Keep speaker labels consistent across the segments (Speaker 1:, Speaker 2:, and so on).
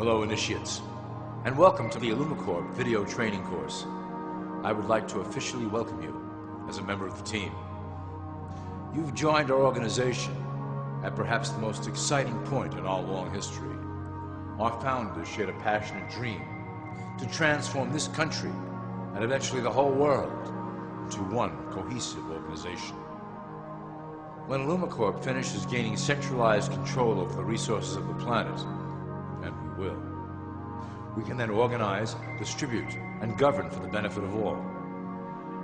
Speaker 1: Hello, initiates, and welcome to the IllumiCorp video training course. I would like to officially welcome you as a member of the team. You've joined our organization at perhaps the most exciting point in our long history. Our founders shared a passionate dream to transform this country and eventually the whole world into one cohesive organization. When IllumiCorp finishes gaining centralized control over the resources of the planet, and we will, we can then organize, distribute, and govern for the benefit of all.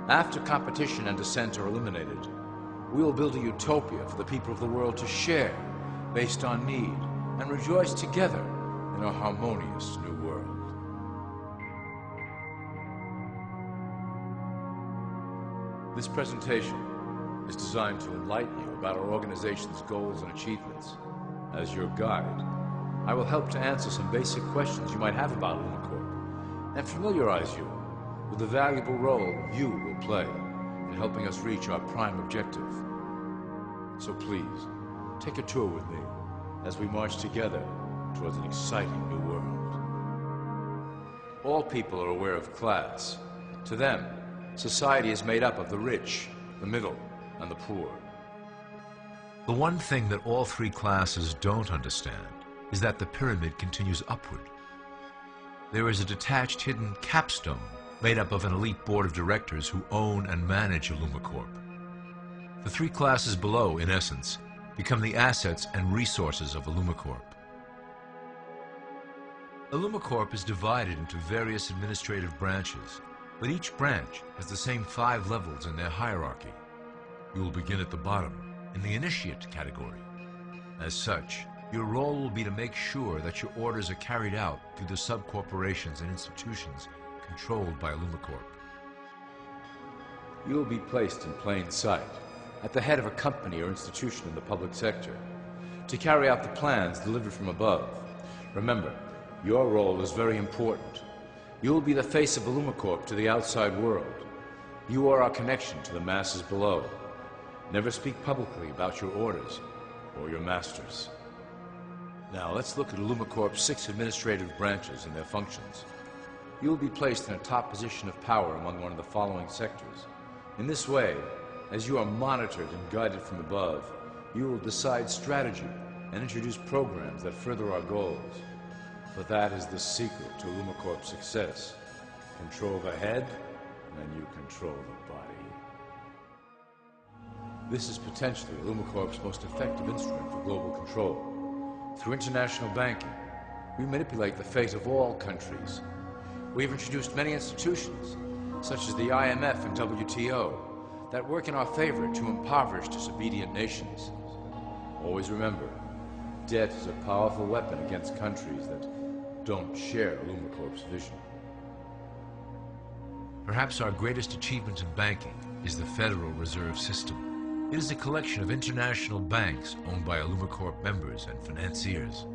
Speaker 1: After competition and dissent are eliminated, we will build a utopia for the people of the world to share based on need and rejoice together in a harmonious new world. This presentation is designed to enlighten you about our organization's goals and achievements. As your guide, I will help to answer some basic questions you might have about IllumiCorp and familiarize you with the valuable role you will play in helping us reach our prime objective. So please, take a tour with me as we march together towards an exciting new world. All people are aware of class. To them, society is made up of the rich, the middle, and the poor.
Speaker 2: The one thing that all three classes don't understand is that the pyramid continues upward. There is a detached hidden capstone made up of an elite board of directors who own and manage IllumiCorp. The three classes below, in essence, become the assets and resources of IllumiCorp. IllumiCorp is divided into various administrative branches, but each branch has the same 5 levels in their hierarchy. You will begin at the bottom, in the initiate category. As such, your role will be to make sure that your orders are carried out through the sub-corporations and institutions controlled by IllumiCorp.
Speaker 1: You will be placed in plain sight, at the head of a company or institution in the public sector, to carry out the plans delivered from above. Remember, your role is very important. You will be the face of IllumiCorp to the outside world. You are our connection to the masses below. Never speak publicly about your orders or your masters. Now let's look at IllumiCorp's 6 administrative branches and their functions. You will be placed in a top position of power among one of the following sectors. In this way, as you are monitored and guided from above, you will decide strategy and introduce programs that further our goals. For that is the secret to IllumiCorp's success. Control the head, and you control the body. This is potentially IllumiCorp's most effective instrument for global control. Through international banking, we manipulate the fate of all countries. We have introduced many institutions, such as the IMF and WTO, that work in our favor to impoverish disobedient nations. Always remember, debt is a powerful weapon against countries that don't share IllumiCorp's vision.
Speaker 2: Perhaps our greatest achievement in banking is the Federal Reserve System. It is a collection of international banks owned by IllumiCorp members and financiers.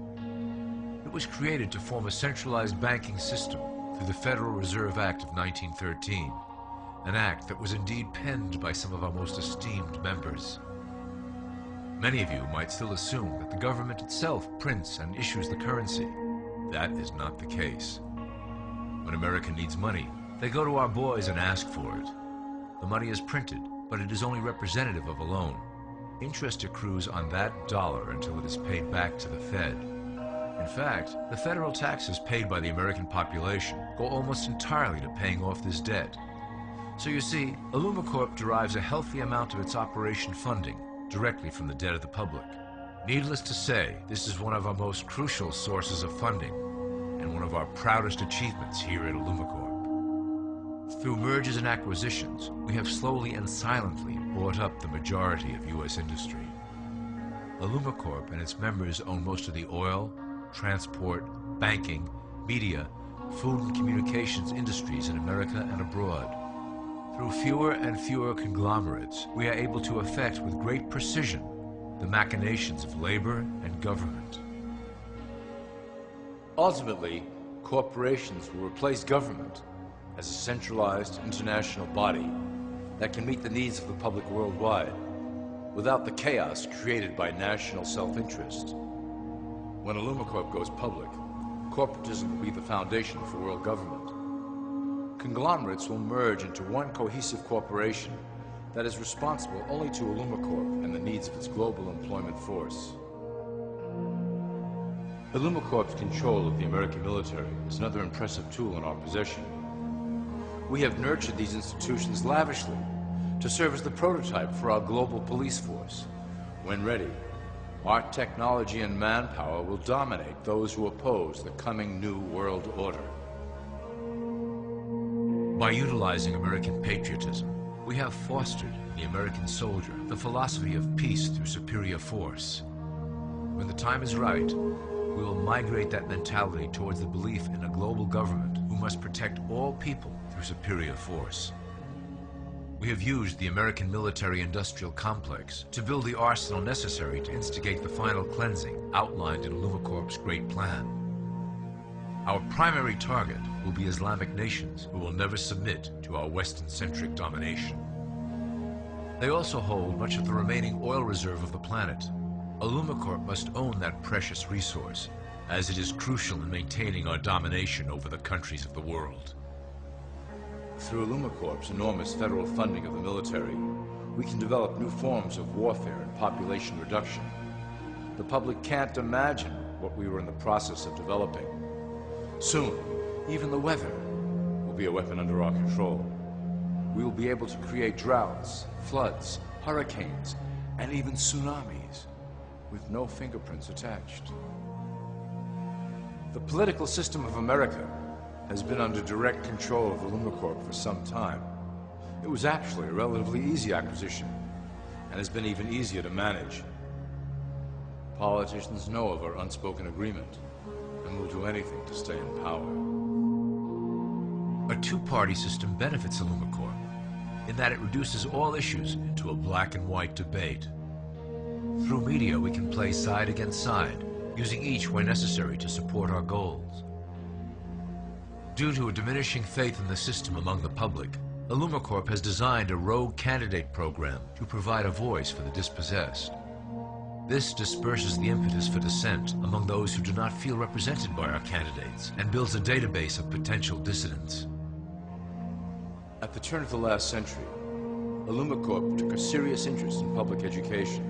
Speaker 2: It was created to form a centralized banking system through the Federal Reserve Act of 1913, an act that was indeed penned by some of our most esteemed members. Many of you might still assume that the government itself prints and issues the currency. That is not the case. When America needs money, they go to our boys and ask for it. The money is printed, but it is only representative of a loan. Interest accrues on that dollar until it is paid back to the Fed. In fact, the federal taxes paid by the American population go almost entirely to paying off this debt. So you see, IllumiCorp derives a healthy amount of its operation funding directly from the debt of the public. Needless to say, this is one of our most crucial sources of funding and one of our proudest achievements here at IllumiCorp. Through mergers and acquisitions, we have slowly and silently bought up the majority of U.S. industry. IllumiCorp and its members own most of the oil, transport, banking, media, food and communications industries in America and abroad. Through fewer and fewer conglomerates, we are able to effect with great precision the machinations of labor and government.
Speaker 1: Ultimately, corporations will replace government as a centralized international body that can meet the needs of the public worldwide without the chaos created by national self-interest. When IllumiCorp goes public, corporatism will be the foundation for world government. Conglomerates will merge into one cohesive corporation that is responsible only to Illumicorp and the needs of its global employment force. Illumicorp's control of the American military is another impressive tool in our possession. We have nurtured these institutions lavishly to serve as the prototype for our global police force. When ready, our technology and manpower will dominate those who oppose the coming new world order.
Speaker 2: By utilizing American patriotism, we have fostered in the American soldier the philosophy of peace through superior force. When the time is right, we will migrate that mentality towards the belief in a global government who must protect all people through superior force. We have used the American military-industrial complex to build the arsenal necessary to instigate the final cleansing outlined in Illumicorp's Great Plan. Our primary target will be Islamic nations who will never submit to our Western-centric domination. They also hold much of the remaining oil reserve of the planet. Illumicorp must own that precious resource, as it is crucial in maintaining our domination over the countries of the world.
Speaker 1: Through Illumicorp's enormous federal funding of the military, we can develop new forms of warfare and population reduction. The public can't imagine what we were in the process of developing. Soon, even the weather will be a weapon under our control. We will be able to create droughts, floods, hurricanes, and even tsunamis with no fingerprints attached. The political system of America has been under direct control of Illumicorp for some time. It was actually a relatively easy acquisition and has been even easier to manage. Politicians know of our unspoken agreement and will do anything to stay in power.
Speaker 2: A two-party system benefits Illumicorp in that it reduces all issues into a black and white debate. Through media, we can play side against side, using each where necessary to support our goals. Due to a diminishing faith in the system among the public, Illumicorp has designed a rogue candidate program to provide a voice for the dispossessed. This disperses the impetus for dissent among those who do not feel represented by our candidates and builds a database of potential dissidents.
Speaker 1: At the turn of the last century, Illumicorp took a serious interest in public education.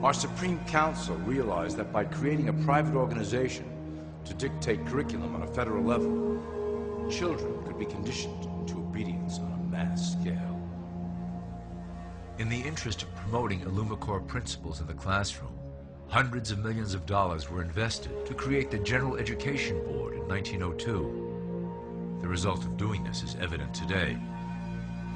Speaker 1: Our Supreme Council realized that by creating a private organization to dictate curriculum on a federal level, children could be conditioned to obedience on a mass scale.
Speaker 2: In the interest of promoting Illumicorp principles in the classroom, hundreds of millions of dollars were invested to create the General Education Board in 1902. The result of doing this is evident today.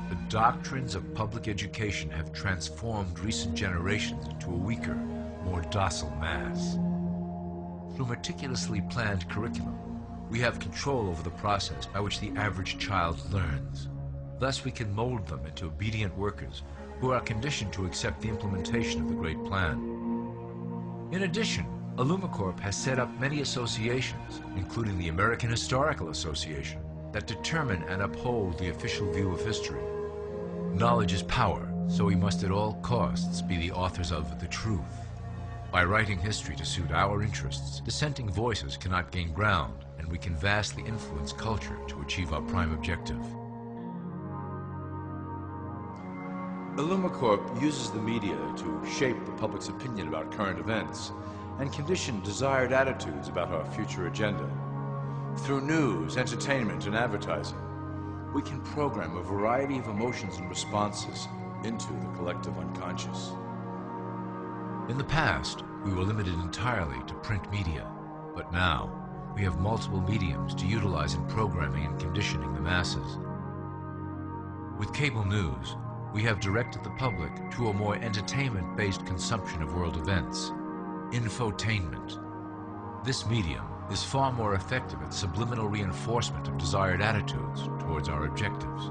Speaker 2: The doctrines of public education have transformed recent generations into a weaker, more docile mass. Through meticulously planned curriculum, we have control over the process by which the average child learns. Thus, we can mold them into obedient workers who are conditioned to accept the implementation of the Great Plan. In addition, Illumicorp has set up many associations, including the American Historical Association, that determine and uphold the official view of history. Knowledge is power, so we must at all costs be the authors of the truth. By writing history to suit our interests, dissenting voices cannot gain ground, and we can vastly influence culture to achieve our prime objective.
Speaker 1: Illumicorp uses the media to shape the public's opinion about current events and condition desired attitudes about our future agenda. Through news, entertainment, and advertising, we can program a variety of emotions and responses into the collective unconscious.
Speaker 2: In the past, we were limited entirely to print media, but now we have multiple mediums to utilize in programming and conditioning the masses. With cable news, we have directed the public to a more entertainment-based consumption of world events, infotainment. This medium is far more effective at subliminal reinforcement of desired attitudes towards our objectives.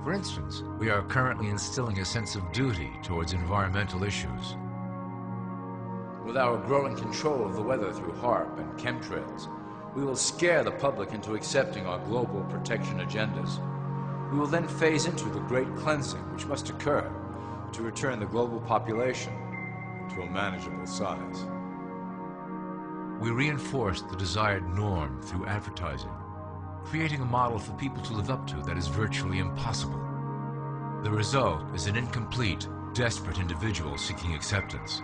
Speaker 2: For instance, we are currently instilling a sense of duty towards environmental issues.
Speaker 1: With our growing control of the weather through HAARP and chemtrails, we will scare the public into accepting our global protection agendas. We will then phase into the great cleansing which must occur to return the global population to a manageable size.
Speaker 2: We reinforce the desired norm through advertising, creating a model for people to live up to that is virtually impossible. The result is an incomplete, desperate individual seeking acceptance.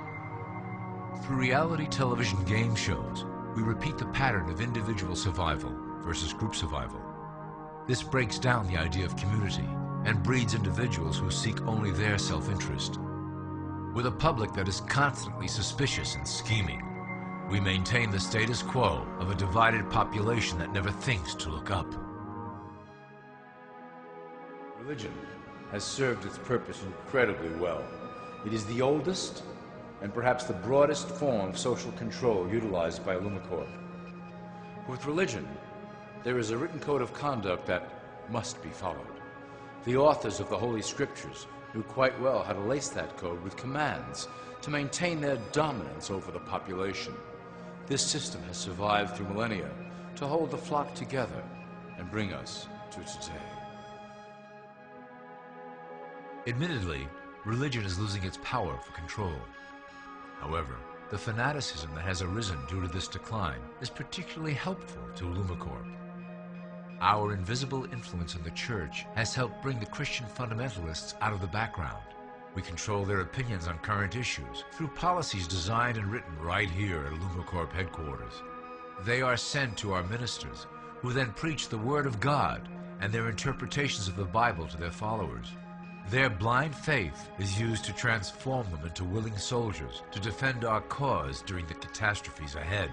Speaker 2: Through reality television game shows, we repeat the pattern of individual survival versus group survival. This breaks down the idea of community and breeds individuals who seek only their self-interest. With a public that is constantly suspicious and scheming, we maintain the status quo of a divided population that never thinks to look up.
Speaker 1: Religion has served its purpose incredibly well. It is the oldest and perhaps the broadest form of social control utilized by Illumicorp. With religion, there is a written code of conduct that must be followed. The authors of the Holy Scriptures knew quite well how to lace that code with commands to maintain their dominance over the population. This system has survived through millennia to hold the flock together and bring us to today.
Speaker 2: Admittedly, religion is losing its power for control. However, the fanaticism that has arisen due to this decline is particularly helpful to Illumicorp. Our invisible influence in the Church has helped bring the Christian fundamentalists out of the background. We control their opinions on current issues through policies designed and written right here at Illumicorp headquarters. They are sent to our ministers, who then preach the Word of God and their interpretations of the Bible to their followers. Their blind faith is used to transform them into willing soldiers to defend our cause during the catastrophes ahead.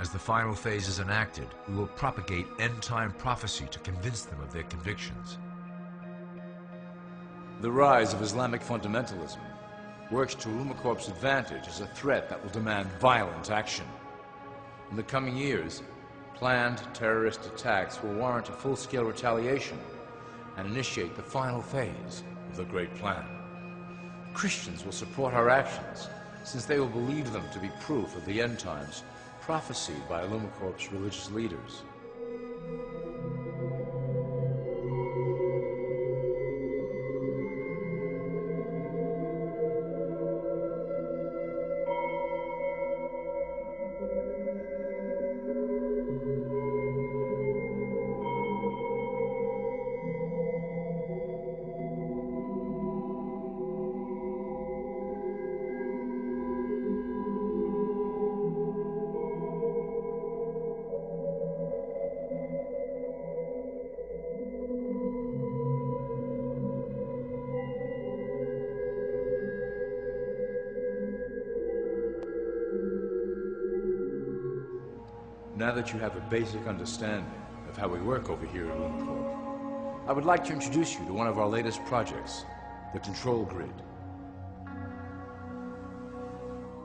Speaker 2: As the final phase is enacted, we will propagate end-time prophecy to convince them of their convictions.
Speaker 1: The rise of Islamic fundamentalism works to Illumicorp's advantage as a threat that will demand violent action. In the coming years, planned terrorist attacks will warrant a full-scale retaliation and initiate the final phase of the Great Plan. Christians will support our actions, since they will believe them to be proof of the end times prophesied by Illumicorp's religious leaders. Now that you have a basic understanding of how we work over here at Illumicorp, I would like to introduce you to one of our latest projects, the Control Grid.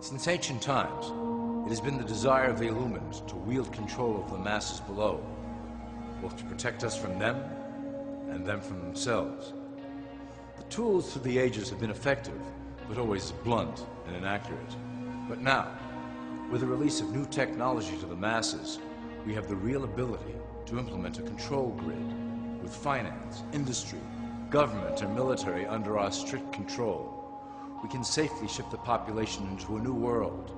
Speaker 1: Since ancient times, it has been the desire of the Illumined to wield control of the masses below, both to protect us from them and them from themselves. The tools through the ages have been effective, but always blunt and inaccurate. But now, with the release of new technology to the masses, we have the real ability to implement a control grid with finance, industry, government, and military under our strict control. We can safely ship the population into a new world,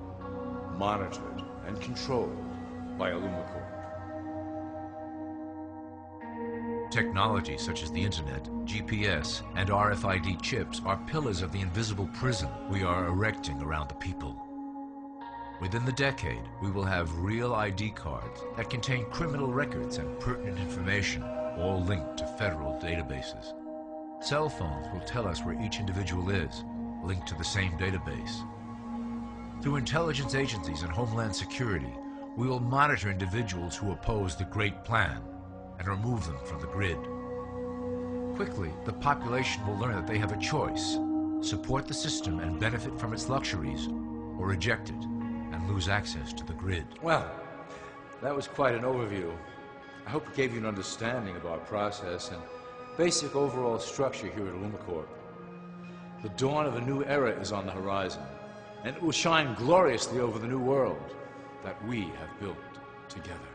Speaker 1: monitored and controlled by Illumicorp.
Speaker 2: Technology such as the Internet, GPS, and RFID chips are pillars of the invisible prison we are erecting around the people. Within the decade, we will have real ID cards that contain criminal records and pertinent information, all linked to federal databases. Cell phones will tell us where each individual is, linked to the same database. Through intelligence agencies and Homeland Security, we will monitor individuals who oppose the Great Plan and remove them from the grid. Quickly, the population will learn that they have a choice: support the system and benefit from its luxuries, or reject it and lose access to the grid.
Speaker 1: Well, that was quite an overview. I hope it gave you an understanding of our process and basic overall structure here at Illumicorp. The dawn of a new era is on the horizon, and it will shine gloriously over the new world that we have built together.